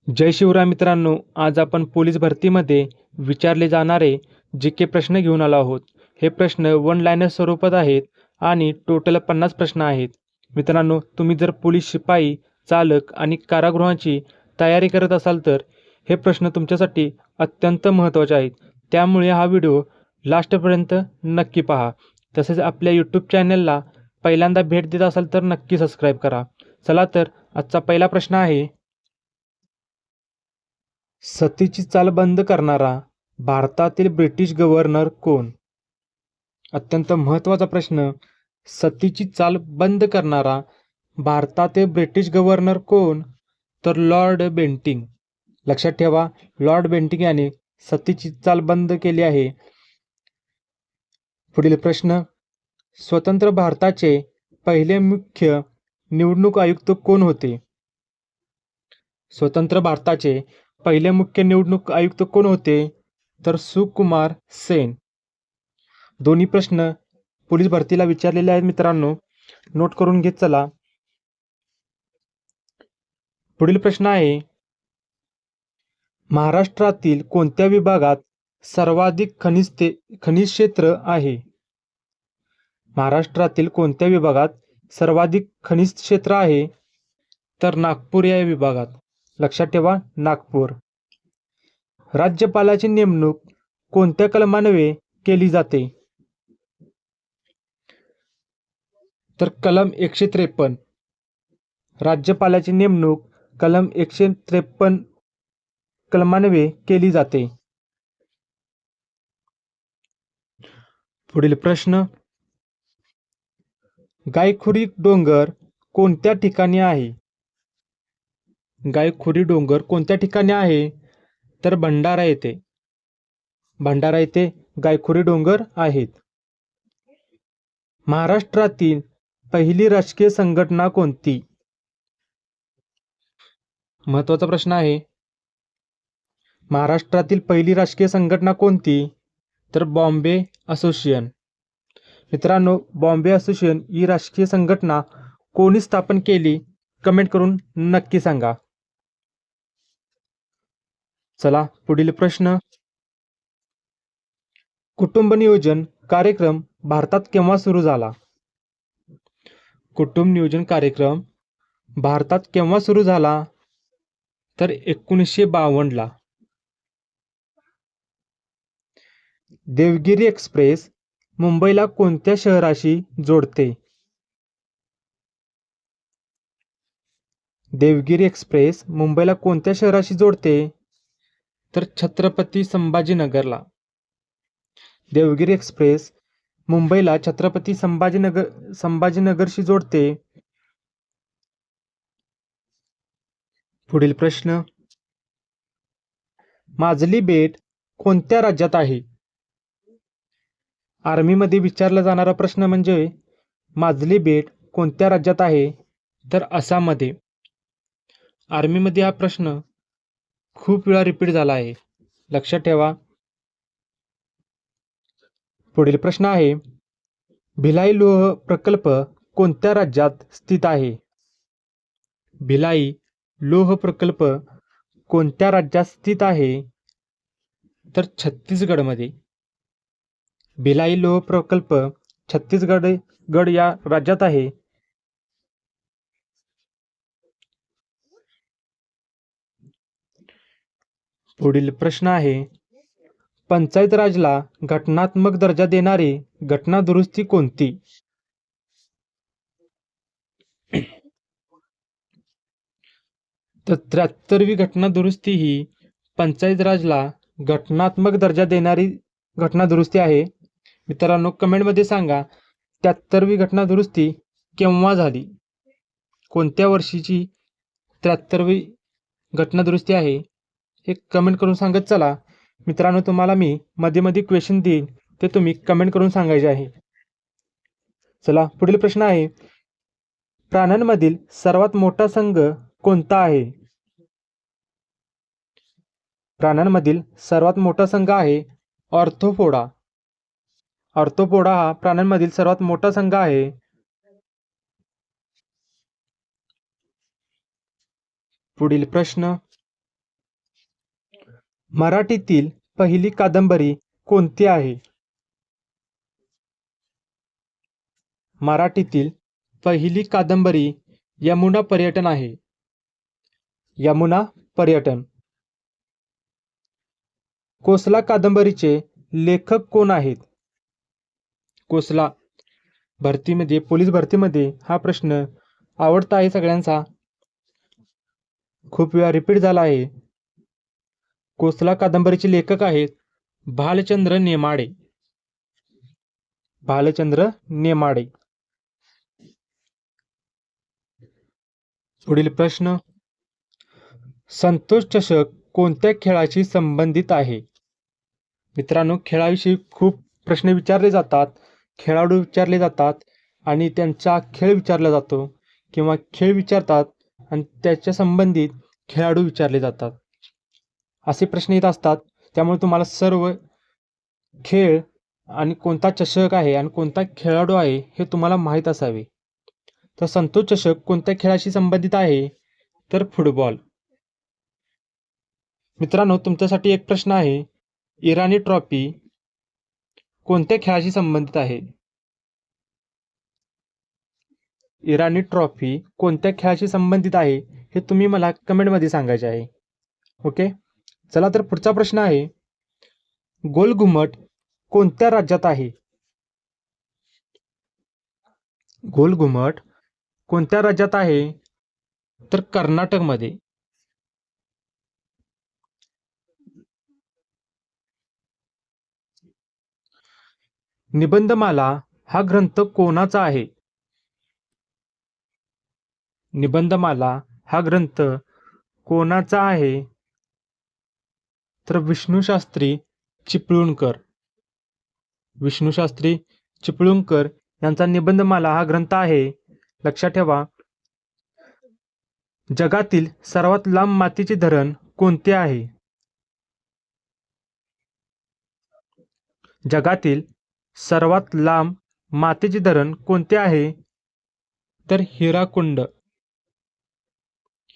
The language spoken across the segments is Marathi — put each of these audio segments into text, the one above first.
जय शिवराय मित्रांनो, आज आपण पोलीस भरतीमध्ये विचारले जाणारे जी.के प्रश्न घेऊन आलो आहोत. हे प्रश्न वन लाइनर स्वरूपात आहेत आणि टोटल 50 प्रश्न आहेत. मित्रांनो, तुम्ही जर पोलीस शिपाई, चालक आणि कारागृहाची तयारी करत असाल तर हे प्रश्न तुमच्यासाठी अत्यंत महत्त्वाचे आहेत. त्यामुळे हा व्हिडिओ लास्टपर्यंत नक्की पहा. तसेच आपल्या यूट्यूब चॅनलला पहिल्यांदा भेट देत असाल तर नक्की सबस्क्राईब करा. चला तर आजचा पहिला प्रश्न आहे, सतीची चाल बंद करणारा भारतातील ब्रिटिश गव्हर्नर कोण? अत्यंत महत्त्वाचा प्रश्न. सतीची चाल बंद करणारा भारतातील ब्रिटिश गव्हर्नर कोण? तर लॉर्ड बेंटिंक. लक्षात ठेवा, लॉर्ड बेंटिंक याने सतीची चाल बंद केली आहे. पुढील प्रश्न. स्वतंत्र भारताचे पहिले मुख्य निवडणूक आयुक्त कोण होते? स्वतंत्र भारताचे पहिले मुख्य निवडणूक आयुक्त कोण होते? तर सुकुमार सेन. दोन्ही प्रश्न पोलीस भरतीला विचारलेले आहेत मित्रांनो, नोट करून घेत चला. पुढील प्रश्न आहे, महाराष्ट्रातील कोणत्या विभागात सर्वाधिक खनिज क्षेत्र आहे? महाराष्ट्रातील कोणत्या विभागात सर्वाधिक खनिज क्षेत्र आहे? तर नागपूर या विभागात. लक्षात ठेवा, नागपूर. राज्यपालाची नेमणूक कोणत्या कलमान्वये केली जाते? तर कलम 153. राज्यपालाची नेमणूक कलम 153 कलमान्वये केली जाते. पुढील प्रश्न. गायखुरी डोंगर कोणत्या ठिकाणी आहे? गायखुरी डोंगर कोणत्या ठिकाणी आहे? तर भंडारा येथे. भंडारा येथे गायखुरी डोंगर आहेत. महाराष्ट्रातील पहिली राजकीय संघटना कोणती? महत्त्वाचा प्रश्न आहे. महाराष्ट्रातील पहिली राजकीय संघटना कोणती? तर बॉम्बे असोसिएशन. मित्रांनो, बॉम्बे असोसिएशन ही राजकीय संघटना कोणी स्थापन केली? कमेंट करून नक्की सांगा. चला पुढील प्रश्न. कुटुंब नियोजन कार्यक्रम भारतात केव्हा सुरू झाला? कुटुंब नियोजन कार्यक्रम भारतात केव्हा सुरू झाला? तर 1952 ला. देवगिरी एक्सप्रेस मुंबईला कोणत्या शहराशी जोडते? देवगिरी एक्सप्रेस मुंबईला कोणत्या शहराशी जोडते? तर छत्रपती संभाजीनगरला. देवगिरी एक्सप्रेस मुंबईला छत्रपती संभाजीनगरशी जोडते. पुढील प्रश्न. माजली बेट कोणत्या राज्यात आहे? आर्मीमध्ये विचारला जाणारा प्रश्न म्हणजे माजली बेट कोणत्या राज्यात आहे? तर आसाममध्ये. आर्मीमध्ये हा प्रश्न खूप वेळा रिपीट झाला आहे, लक्षात ठेवा. पुढील प्रश्न आहे, भिलाई लोह प्रकल्प कोणत्या राज्यात स्थित आहे? भिलाई लोह प्रकल्प कोणत्या राज्यात स्थित आहे? तर छत्तीसगडमध्ये. भिलाई लोह प्रकल्प छत्तीसगड या राज्यात आहे. पुढील प्रश्न आहे, पंचायत राजला घटनात्मक दर्जा देणारी घटना दुरुस्ती कोणती? तर 73वी घटना दुरुस्ती ही पंचायत राजला घटनात्मक दर्जा देणारी घटना दुरुस्ती आहे. मित्रांनो, कमेंटमध्ये सांगा 73वी घटना दुरुस्ती केव्हा झाली? कोणत्या वर्षीची 73वी घटना दुरुस्ती आहे हे कमेंट करून सांगत चला. मित्रांनो, तुम्हाला मी मध्ये मध्ये क्वेश्चन देईन, ते तुम्ही कमेंट करून सांगायचे आहे. चला पुढील प्रश्न आहे, प्राण्यांमधील सर्वात मोठा संघ कोणता आहे? प्राण्यांमधील सर्वात मोठा संघ आहे ऑर्थोपोडा. ऑर्थोपोडा हा प्राण्यांमधील सर्वात मोठा संघ आहे. पुढील प्रश्न, मराठीतील पहिली कादंबरी कोणती आहे? मराठीतील पहिली कादंबरी यमुना पर्यटन आहे. यमुना पर्यटन. कोसला कादंबरीचे लेखक कोण आहेत? कोसला. भरतीमध्ये, पोलीस भरतीमध्ये हा प्रश्न आवडता आहे सगळ्यांचा, खूप वेळा रिपीट झाला आहे. कोसला कादंबरीचे लेखक आहेत भालचंद्र नेमाडे. भालचंद्र नेमाडे. पुढील प्रश्न, संतोष चषक कोणत्या खेळाशी संबंधित आहे? मित्रांनो, खेळाविषयी खूप प्रश्न विचारले जातात, खेळाडू विचारले जातात आणि त्यांचा खेळ विचारला जातो किंवा खेळ विचारतात आणि त्याच्या संबंधित खेळाडू विचारले जातात, असे प्रश्न येत असतात. त्यामुळे तुम्हाला सर्व खेळ आणि कोणता चषक आहे आणि कोणता खेळाडू आहे हे तुम्हाला माहीत असावे. तर संतोष चषक कोणत्या खेळाशी संबंधित आहे? तर फुटबॉल. मित्रांनो, तुमच्यासाठी एक प्रश्न आहे, इराणी ट्रॉफी कोणत्या खेळाशी संबंधित आहे? इराणी ट्रॉफी कोणत्या खेळाशी संबंधित आहे हे तुम्ही मला कमेंटमध्ये सांगायचे आहे. ओके, चला तर पुढचा प्रश्न आहे, गोल घुमट कोणत्या राज्यात आहे? गोल घुमट कोणत्या राज्यात आहे? तर कर्नाटकमध्ये. निबंधमाला हा ग्रंथ कोणाचा आहे? निबंधमाला हा ग्रंथ कोणाचा आहे? तर विष्णुशास्त्री चिपळूणकर. विष्णुशास्त्री चिपळूणकर यांचा निबंधमाला हा ग्रंथ आहे. लक्षात ठेवा. जगातील सर्वात लांब मातीचे धरण कोणते आहे? जगातील सर्वात लांब मातीचे धरण कोणते आहे? तर हिराकुंड.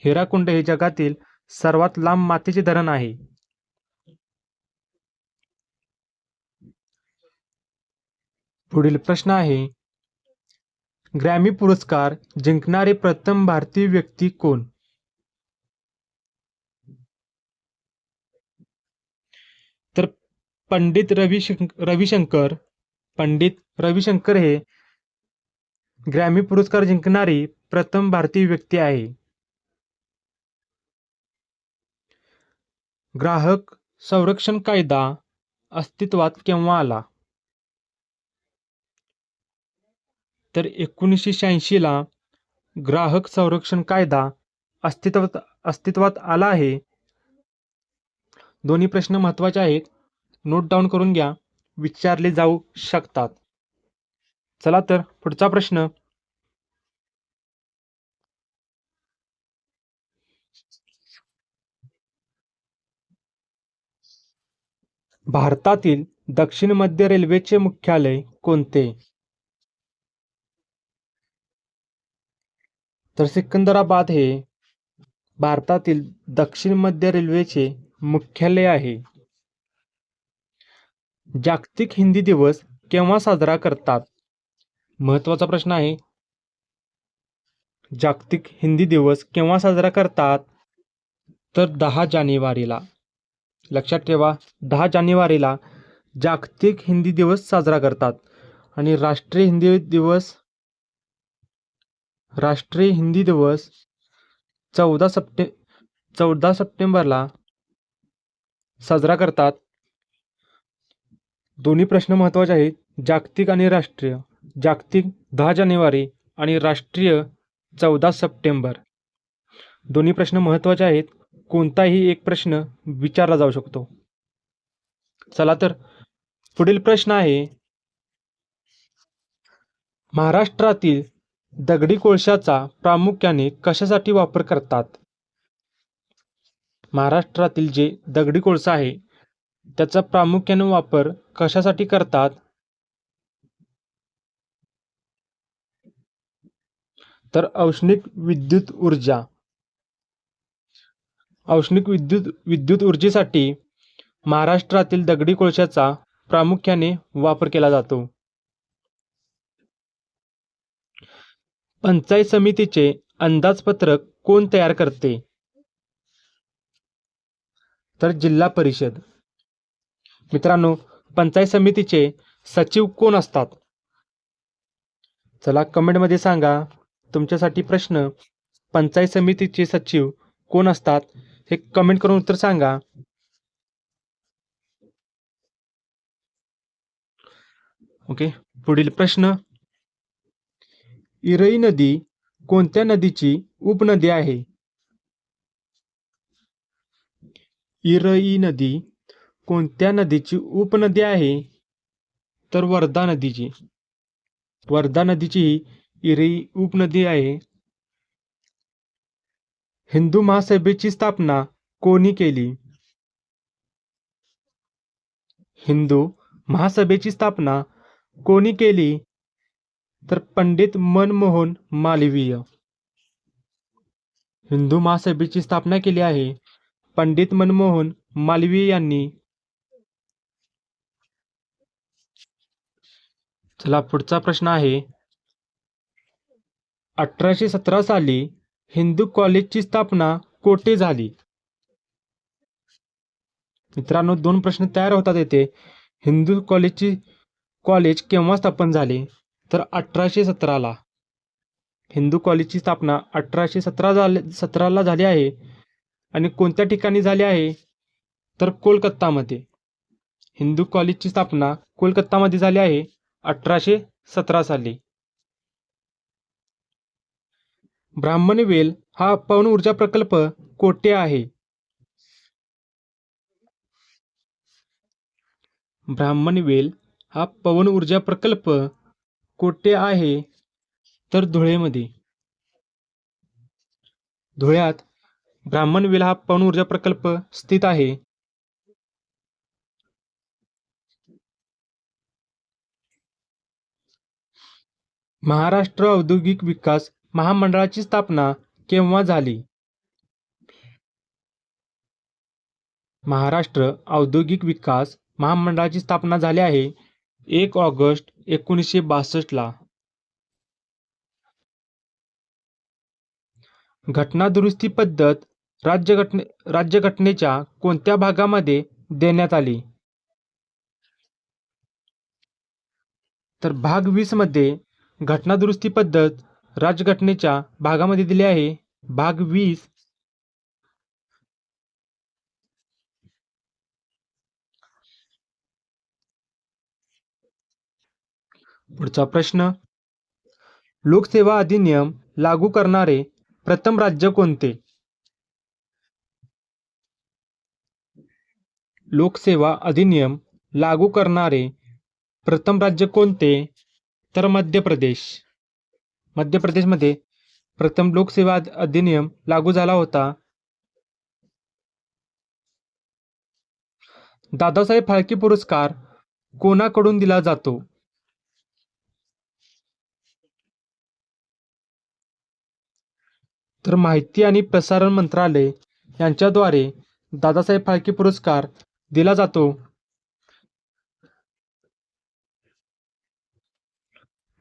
हिराकुंड हे जगातील सर्वात लांब मातीचे धरण आहे. पुढील प्रश्न आहे, ग्रॅमी पुरस्कार जिंकणारे प्रथम भारतीय व्यक्ती कोण? तर पंडित रविशंकर. पंडित रविशंकर हे ग्रॅमी पुरस्कार जिंकणारी प्रथम भारतीय व्यक्ती आहे. ग्राहक संरक्षण कायदा अस्तित्वात केव्हा आला? तर 1986 ला ग्राहक संरक्षण कायदा अस्तित्वात आला आहे. दोन्ही प्रश्न महत्त्वाचे आहेत, नोट डाऊन करून घ्या, विचारले जाऊ शकतात. चला तर पुढचा प्रश्न, भारतातील दक्षिण मध्य रेल्वेचे मुख्यालय कोणते? तर सिकंदराबाद हे भारतातील दक्षिण मध्य रेल्वेचे मुख्यालय आहे. जागतिक हिंदी दिवस केव्हा साजरा करतात? महत्त्वाचा प्रश्न आहे, जागतिक हिंदी दिवस केव्हा साजरा करतात? तर 10 जानेवारीला. लक्षात ठेवा, 10 जानेवारीला जागतिक हिंदी दिवस साजरा करतात. आणि राष्ट्रीय हिंदी दिवस 14 सप्टेंबरला साजरा करतात. दोन्ही प्रश्न महत्त्वाचे आहेत, जागतिक आणि राष्ट्रीय. जागतिक 10 जानेवारी आणि राष्ट्रीय 14 सप्टेंबर. दोन्ही प्रश्न महत्त्वाचे आहेत, कोणताही एक प्रश्न विचारला जाऊ शकतो. चला तर पुढील प्रश्न आहे, महाराष्ट्रातील दगडी कोळशाचा प्रामुख्याने कशासाठी वापर करतात? महाराष्ट्रातील जे दगडी कोळसा आहे त्याचा प्रामुख्याने वापर कशासाठी करतात? तर औष्णिक विद्युत ऊर्जा. औष्णिक विद्युत ऊर्जेसाठी महाराष्ट्रातील दगडी कोळशाचा प्रामुख्याने वापर केला जातो. पंचायत समितीचे अंदाजपत्रक कोण तयार करते? तर जिल्हा परिषद. मित्रांनो, पंचायत समितीचे सचिव कोण असतात? चला कमेंटमध्ये सांगा. तुमच्यासाठी प्रश्न, पंचायत समितीचे सचिव कोण असतात हे कमेंट करून उत्तर सांगा. ओके, पुढील प्रश्न, इरई नदी कोणत्या नदीची उपनदी आहे? इरई नदी कोणत्या नदीची उपनदी आहे? तर वर्धा नदीची. वर्धा नदीची ही इरई उपनदी आहे. हिंदू महासभेची स्थापना कोणी केली? हिंदू महासभेची स्थापना कोणी केली? तर पंडित मनमोहन मालवीय. हिंदू महासभेची स्थापना केली आहे पंडित मनमोहन मालवीय यांनी. चला पुढचा प्रश्न आहे, 1817 साली हिंदू कॉलेजची स्थापना कोठे झाली? मित्रांनो, 2 प्रश्न तयार होतात येथे. हिंदू कॉलेज केव्हा स्थापन झाले? तर 1817ला. हिंदू कॉलेजची स्थापना 1817ला झाली आहे. आणि कोणत्या ठिकाणी झाली आहे? तर कोलकातामध्ये. हिंदू कॉलेजची स्थापना कोलकातामध्ये झाली आहे 1817 साली. ब्राह्मणवेल हा पवन ऊर्जा प्रकल्प कोठे आहे? ब्राह्मणवेल हा पवन ऊर्जा प्रकल्प कोठे आहे? तर धुळेमध्ये. धुळ्यात ब्राह्मणवेल हा पवन ऊर्जा प्रकल्प स्थित आहे. महाराष्ट्र औद्योगिक विकास महामंडळाची स्थापना केव्हा झाली? महाराष्ट्र औद्योगिक विकास महामंडळाची स्थापना झाली आहे 1 ऑगस्ट 1962ला. घटनादुरुस्ती पद्धत राज्यघटनेच्या कोणत्या भागामध्ये देण्यात आली? तर भाग 20 मध्ये घटनादुरुस्ती पद्धत राज्यघटनेच्या भागामध्ये दिली आहे. भाग 20. पुढचा प्रश्न, लोकसेवा अधिनियम लागू करणारे प्रथम राज्य कोणते? लोकसेवा अधिनियम लागू करणारे प्रथम राज्य कोणते? तर मध्य प्रदेश. मध्य प्रदेशमध्ये प्रथम लोकसेवा अधिनियम लागू झाला होता. दादासाहेब फाळके पुरस्कार कोणाकडून दिला जातो? तर माहिती आणि प्रसारण मंत्रालय यांच्याद्वारे दादासाहेब फाळके पुरस्कार दिला जातो.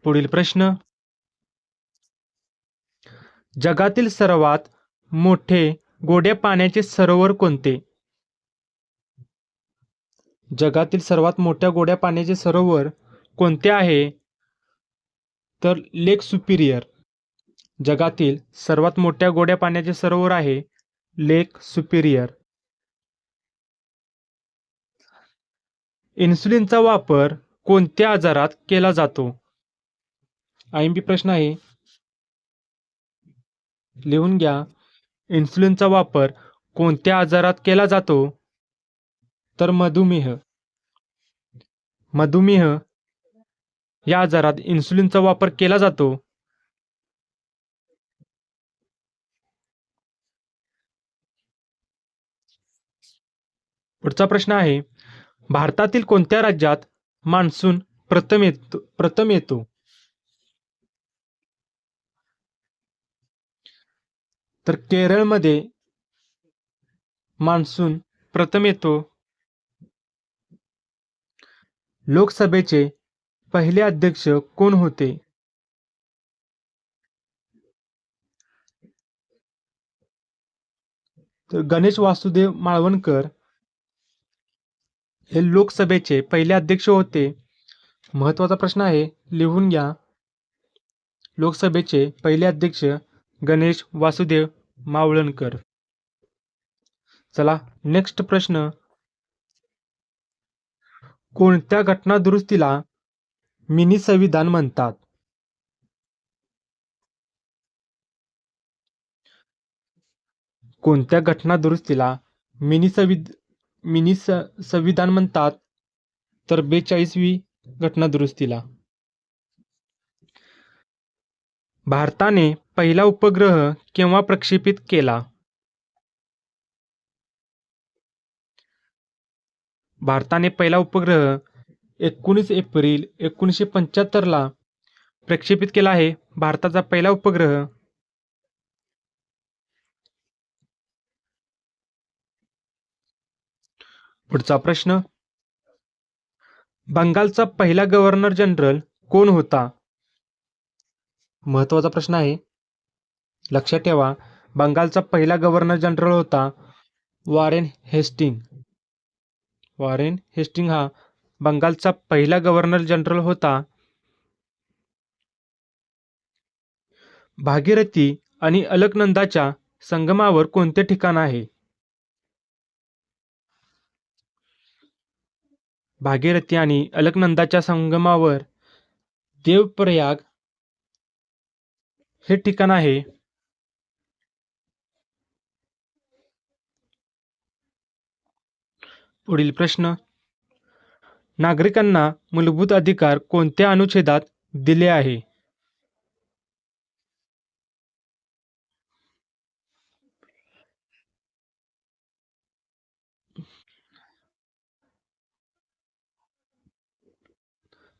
पुढील प्रश्न, जगातील सर्वात मोठे गोड्या पाण्याचे सरोवर कोणते? जगातील सर्वात मोठ्या गोड्या पाण्याचे सरोवर कोणते आहे? तर लेक सुपिरियर. जगातील सर्वात मोठ्या गोड्या पाण्याचे सरोवर आहे लेक सुपिरियर. इन्सुलिनचा वापर कोणत्या आजारात केला जातो? IMP प्रश्न आहे, लिहून घ्या. इन्सुलिनचा वापर कोणत्या आजारात केला जातो? तर मधुमेह. मधुमेह या आजारात इन्सुलिनचा वापर केला जातो. पुढचा प्रश्न आहे, भारतातील कोणत्या राज्यात मान्सून प्रथम येतो? तर केरळमध्ये मान्सून प्रथम येतो. लोकसभेचे पहिले अध्यक्ष कोण होते? तर गणेश वासुदेव माळवणकर हे लोकसभेचे पहिले अध्यक्ष होते. महत्वाचा प्रश्न आहे, लिहून घ्या. लोकसभेचे पहिले अध्यक्ष गणेश वासुदेव मावळणकर. चला नेक्स्ट प्रश्न. कोणत्या घटना दुरुस्तीला मिनी संविधान म्हणतात? कोणत्या घटना दुरुस्तीला मिनी संविधान म्हणतात? तर 42वी घटना दुरुस्तीला. भारताने पहिला उपग्रह केव्हा प्रक्षेपित केला? भारताने पहिला उपग्रह 19 एप्रिल 1975 प्रक्षेपित केला आहे. भारताचा पहिला उपग्रह. पुढचा प्रश्न. बंगालचा पहिला गव्हर्नर जनरल कोण होता? महत्वाचा प्रश्न आहे, लक्षात ठेवा. बंगालचा पहिला गव्हर्नर जनरल होता वॉरेन हेस्टिंग. वॉरेन हेस्टिंग हा बंगालचा पहिला गव्हर्नर जनरल होता. भागीरथी आणि अलकनंदाच्या संगमावर कोणते ठिकाण आहे? भागीरथी आणि अलकनंदाच्या संगमावर देवप्रयाग हे ठिकाण आहे. पुढील प्रश्न. नागरिकांना मूलभूत अधिकार कोणत्या अनुच्छेदात दिले आहे?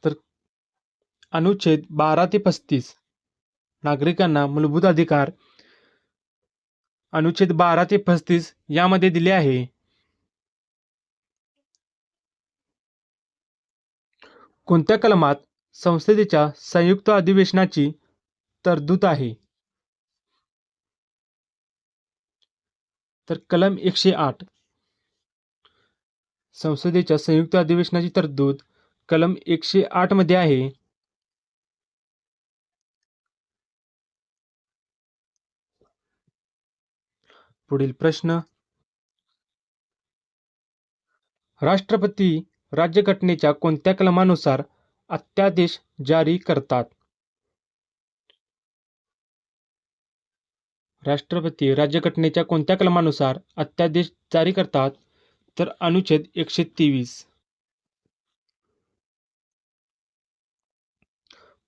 तर अनुच्छेद 12 ते 35. नागरिकांना मूलभूत अधिकार अनुच्छेद 12 ते 35 यामध्ये दिले आहे. कोणत्या कलमात संसदेच्या संयुक्त अधिवेशनाची तरतूद आहे? तर कलम 108. संसदेच्या संयुक्त अधिवेशनाची तरतूद कलम 108 मध्ये आहे. पुढील प्रश्न. राष्ट्रपती राज्यघटनेच्या कोणत्या कलमानुसार अध्यादेश जारी करतात? राष्ट्रपती राज्यघटनेच्या कोणत्या कलमानुसार अध्यादेश जारी करतात? तर अनुच्छेद 123.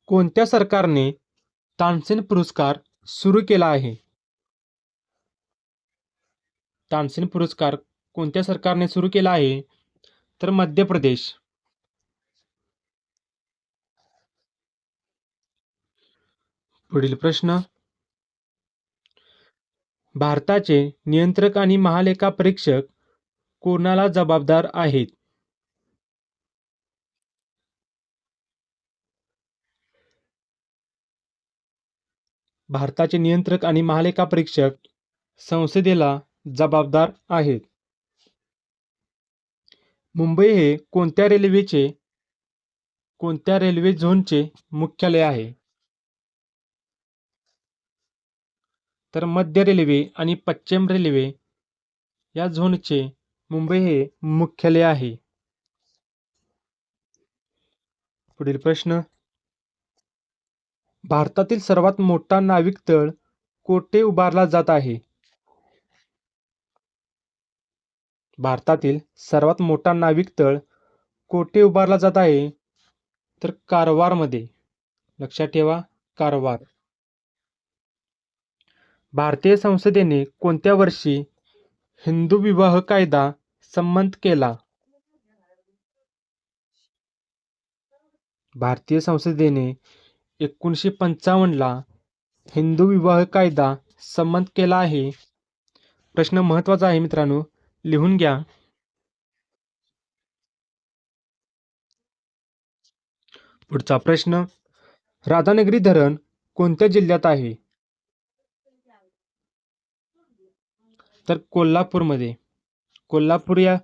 कोणत्या सरकारने तानसेन पुरस्कार सुरू केला आहे? तानसेन पुरस्कार कोणत्या सरकारने सुरू केला आहे? तर मध्य प्रदेश. पुढील प्रश्न. भारताचे नियंत्रक आणि महालेखा परीक्षक कोणाला जबाबदार आहेत? भारताचे नियंत्रक आणि महालेखा परीक्षक संसदेला जबाबदार आहेत. मुंबई हे कोणत्या रेल्वे झोनचे मुख्यालय आहे? तर मध्य रेल्वे आणि पश्चिम रेल्वे या झोनचे मुंबई हे मुख्यालय आहे. पुढील प्रश्न. भारतातील सर्वात मोठा नाविक तळ कोठे उभारला जात आहे? भारतातील सर्वात मोठा नाविक तळ कोठे उभारला जात आहे? तर कारवारमध्ये. लक्षात ठेवा, कारवार. भारतीय संसदेने कोणत्या वर्षी हिंदू विवाह कायदा संमत केला? भारतीय संसदेने 1955 हिंदू विवाह कायदा संमत केला आहे. प्रश्न महत्वाचा आहे मित्रांनो, लिहून घ्या. पुढचा प्रश्न, राधानगरी धरण कोणत्या जिल्ह्यात आहे? तर कोल्हापूरमध्ये. कोल्हापूर या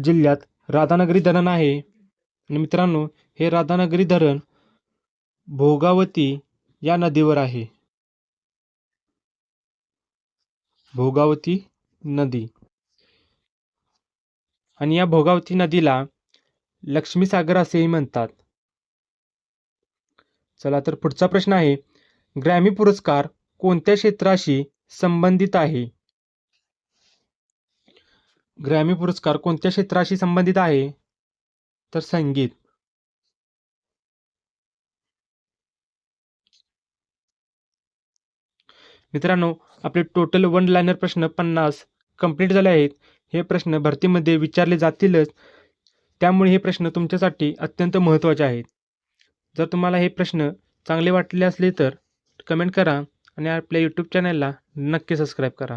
जिल्ह्यात राधानगरी धरण आहे. आणि मित्रांनो, हे राधानगरी धरण भोगावती या नदीवर आहे. भोगावती नदी. आणि या भोगावती नदीला लक्ष्मीसागर असेही म्हणतात. चला तर पुढचा प्रश्न आहे, ग्रॅमी पुरस्कार कोणत्या क्षेत्राशी संबंधित आहे? ग्रॅमी पुरस्कार कोणत्या क्षेत्राशी संबंधित आहे? तर संगीत. मित्रांनो, आपले टोटल वन लायनर प्रश्न 50 कंप्लीट झाले आहेत. हे प्रश्न भरतीमध्ये विचारले जातीलच, त्यामुळे हे प्रश्न तुमच्यासाठी अत्यंत महत्त्वाचे आहेत. जर तुम्हाला हे प्रश्न चांगले वाटले असले तर कमेंट करा आणि आपल्या यूट्यूब चॅनलला नक्की सबस्क्राईब करा.